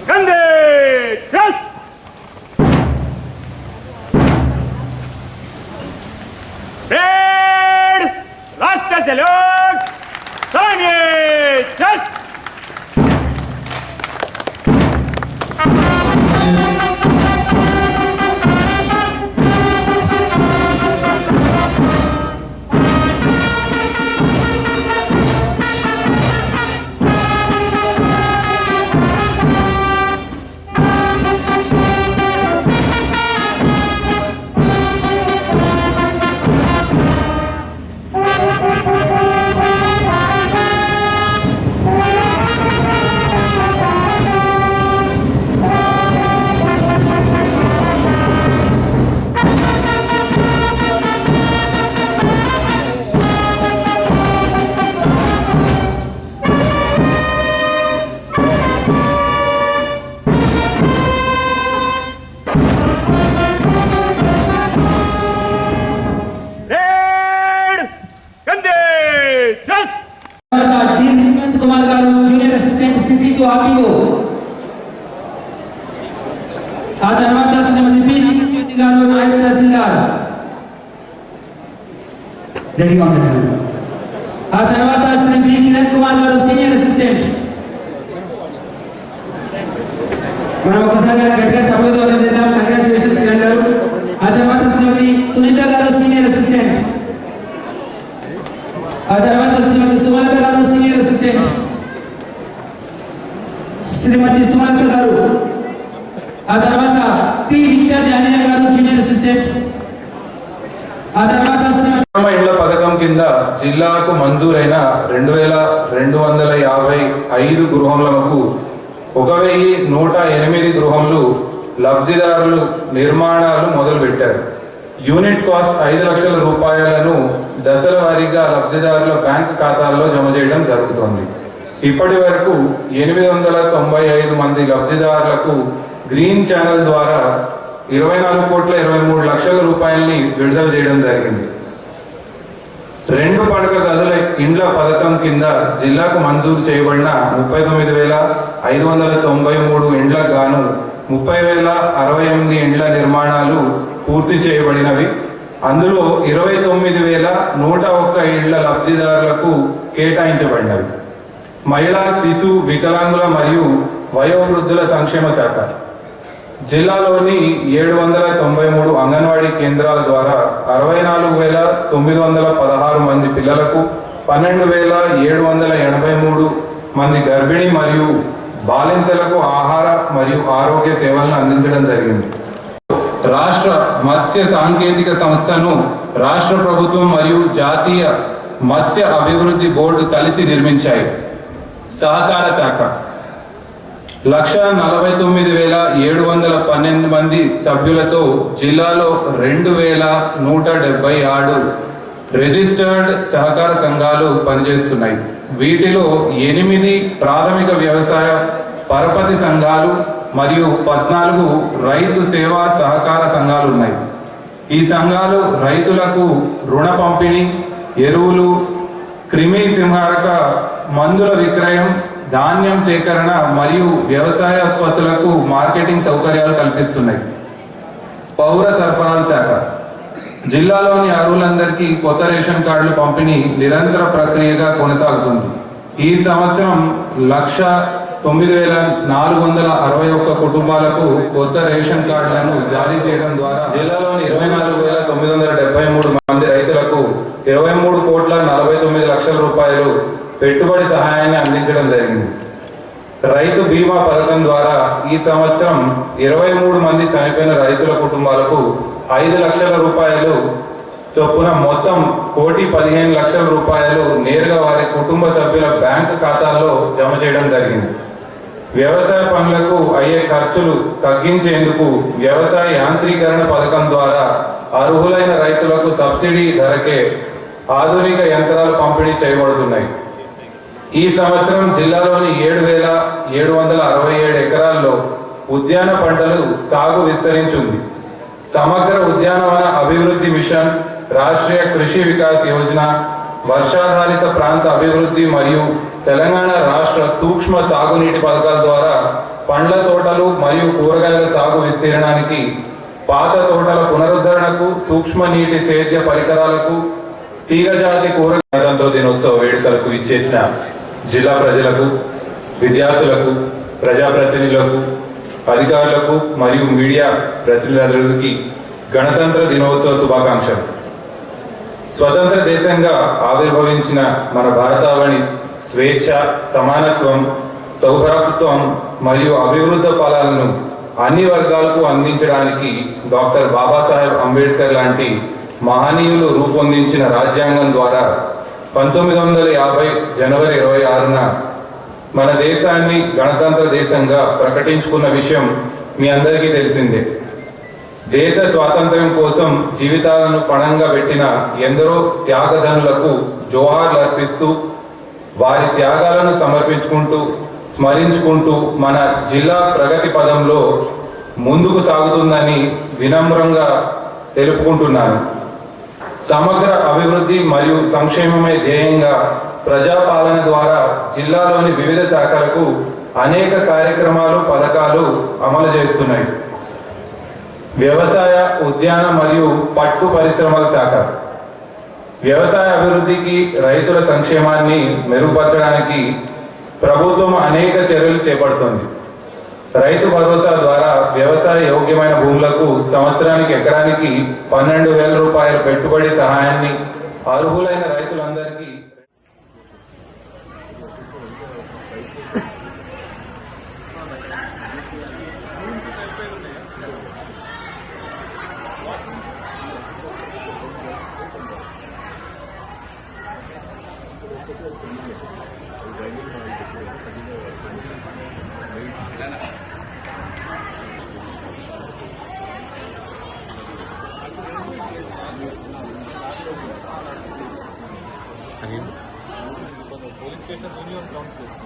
కందే trust raid రాష్ట్ర salute సైన్య trust ఆ తర్వాత శ్రీమతి పి జ్యోతి గారు నాయక్ తహసీల్దార్ రెడీగా ఉండండి. ఆ తర్వాత శ్రీ పి కిరణ్ కుమార్ గారు సీనియర్ అసిస్టెంట్. మనం ఒకసారి గట్టిగా సభలో చేద్దాం. కంగ్రాచులేషన్స్ కిరణ్ గారు. ఆ తర్వాత శ్రీమతి సునీత గారు సీనియర్ అసిస్టెంట్. ఆ తర్వాత శ్రీమతి సుమలత గారు సీనియర్ అసిస్టెంట్. శ్రీమతి సుమలత గారు. ఆ తర్వాత పి విద్యా జానియా గారు జూనియర్ అసిస్టెంట్. ఆ తర్వాత ఇళ్ల పథకం కింద జిల్లాకు మంజూరైన 2255 గృహములకు 1108 గృహములు లబ్ధిదారులు నిర్మాణాలు మొదలుపెట్టారు. యూనిట్ కాస్ట్ 5 లక్షల రూపాయలను దశల వారీగా లబ్ధిదారుల బ్యాంక్ ఖాతాల్లో జమ చేయడం జరుగుతోంది. ఇప్పటి వరకు 895 మంది లబ్ధిదారులకు గ్రీన్ ఛానల్ ద్వారా 24,23,00,000 రూపాయలని విడుదల చేయడం జరిగింది. 2 పడక గదుల ఇండ్ల పథకం కింద జిల్లాకు మంజూరు చేయబడిన 39,593 ఇండ్లకు గాను 30,068 ఇండ్ల నిర్మాణాలు పూర్తి చేయబడినవి. అందులో 29,101 ఇళ్ల లబ్ధిదారులకు కేటాయించబడినవి. మహిళా శిశు వికలాంగుల మరియు వయోవృద్ధుల సంక్షేమ శాఖ జిల్లాలోని 793 అంగన్వాడీ కేంద్రాల ద్వారా 64,916 మంది పిల్లలకు 12,783 మంది గర్భిణీ మరియు బాలింతలకు ఆహార మరియు ఆరోగ్య సేవలను అందించడం జరిగింది. రాష్ట్ర మత్స్య సాంకేతిక సంస్థను రాష్ట్ర ప్రభుత్వం మరియు జాతీయ మత్స్య అభివృద్ధి బోర్డు కలిసి నిర్మించాయి. సహకార శాఖ 149,712 మంది సభ్యులతో జిల్లాలో 2,176 రిజిస్టర్డ్ సహకార సంఘాలు పనిచేస్తున్నాయి. వీటిలో 8 ప్రాథమిక వ్యవసాయ పరపతి సంఘాలు మరియు 14 రైతు సేవా సహకార సంఘాలు ఉన్నాయి. ఈ సంఘాలు రైతులకు రుణ పంపిణీ, ఎరువులు, క్రిమి సంహారక మందుల విక్రయం, ధాన్యం సేకరణ మరియు వ్యవసాయ ఉత్పత్తులకు మార్కెటింగ్ సౌకర్యాలు కల్పిస్తున్నాయి. పౌర సరఫరాల శాఖ జిల్లాలోని అర్హులందరికీ కొత్త రేషన్ కార్డులు పంపిణీ నిరంతర ప్రక్రియగా కొనసాగుతుంది. ఈ సంవత్సరం 1,09,461 కుటుంబాలకు కొత్త రేషన్ కార్డులను జారీ చేయడం ద్వారా జిల్లాలోని 24,973 మంది రైతులకు 23,49,00,000 రూపాయలు పెట్టుబడి సహాయాన్ని అందించడం జరిగింది. రైతు బీమా పథకం ద్వారా ఈ సంవత్సరం 23 మంది చనిపోయిన రైతుల కుటుంబాలకు 5 లక్షల రూపాయలు చొప్పున మొత్తం 1,15,00,000 రూపాయలు నేరుగా వారి కుటుంబ సభ్యుల బ్యాంకు ఖాతాల్లో జమ చేయడం జరిగింది. వ్యవసాయ పనులకు అయ్యే ఖర్చులు తగ్గించేందుకు వ్యవసాయ యాంత్రీకరణ పథకం ద్వారా అర్హులైన రైతులకు సబ్సిడీ ధరకే ఆధునిక యంత్రాలు పంపిణీ చేయబడుతున్నాయి. ఈ సంవత్సరం జిల్లాలోని 7,767 ఎకరాల్లో ఉద్యాన పంటలు సాగు విస్తరించింది. సమగ్ర ఉద్యానవన అభివృద్ధి మిషన్, రాష్ట్రీయ కృషి వికాస్ యోజన, వర్షాధారిత ప్రాంత అభివృద్ధి మరియు తెలంగాణ రాష్ట్ర సూక్ష్మ సాగునీటి పథకాల ద్వారా పండ్ల తోటలు మరియు కూరగాయల సాగు విస్తీర్ణానికి, పాత తోటల పునరుద్ధరణకు, సూక్ష్మ నీటి సేద్య పరికరాలకు, తీగజాతి గణతంత్ర దినోత్సవ వేడుకలకు ఇచ్చేసిన జిల్లా ప్రజలకు, విద్యార్థులకు, ప్రజాప్రతినిధులకు, అధికారులకు మరియు మీడియా ప్రతినిధులకి గణతంత్ర దినోత్సవ శుభాకాంక్షలు. స్వతంత్ర దేశంగా ఆవిర్భవించిన మన భారతావని స్వేచ్ఛ, సమానత్వం, సౌభ్రాతృత్వం మరియు అభివృద్ధి ఫలాలను అన్ని వర్గాలకు అందించడానికి డాక్టర్ బాబాసాహెబ్ అంబేద్కర్ లాంటి మహనీయులు రూపొందించిన రాజ్యాంగం ద్వారా 1950 జనవరి 26న మన దేశాన్ని గణతంత్ర దేశంగా ప్రకటించుకున్న విషయం మీ అందరికీ తెలిసిందే. దేశ స్వాతంత్ర్యం కోసం జీవితాలను పణంగా పెట్టిన ఎందరో త్యాగధనులకు జోహార్లు అర్పిస్తూ, వారి త్యాగాలను స్మరించుకుంటూ మన జిల్లా ప్రగతి పదంలో ముందుకు సాగుతుందని వినమ్రంగా తెలుపుకుంటున్నాను. సమగ్ర అభివృద్ధి మరియు సంక్షేమమే ధ్యేయంగా ప్రజాపాలన ద్వారా జిల్లాలోని వివిధ శాఖలకు అనేక కార్యక్రమాలు, పథకాలు అమలు చేస్తున్నాయి. వ్యవసాయ, ఉద్యాన మరియు పట్టు పరిశ్రమల శాఖ వ్యవసాయ అభివృద్ధికి, రైతుల సంక్షేమాన్ని మెరుగుపరచడానికి ప్రభుత్వం అనేక చర్యలు చేపడుతుంది. రైతు భరోసా ద్వారా వ్యవసాయ యోగ్యమైన భూములకు సంవత్సరానికి ఎకరానికి 12,000 రూపాయల పెట్టుబడి సహాయాన్ని అర్హులైన రైతులందరికీ police station union ground place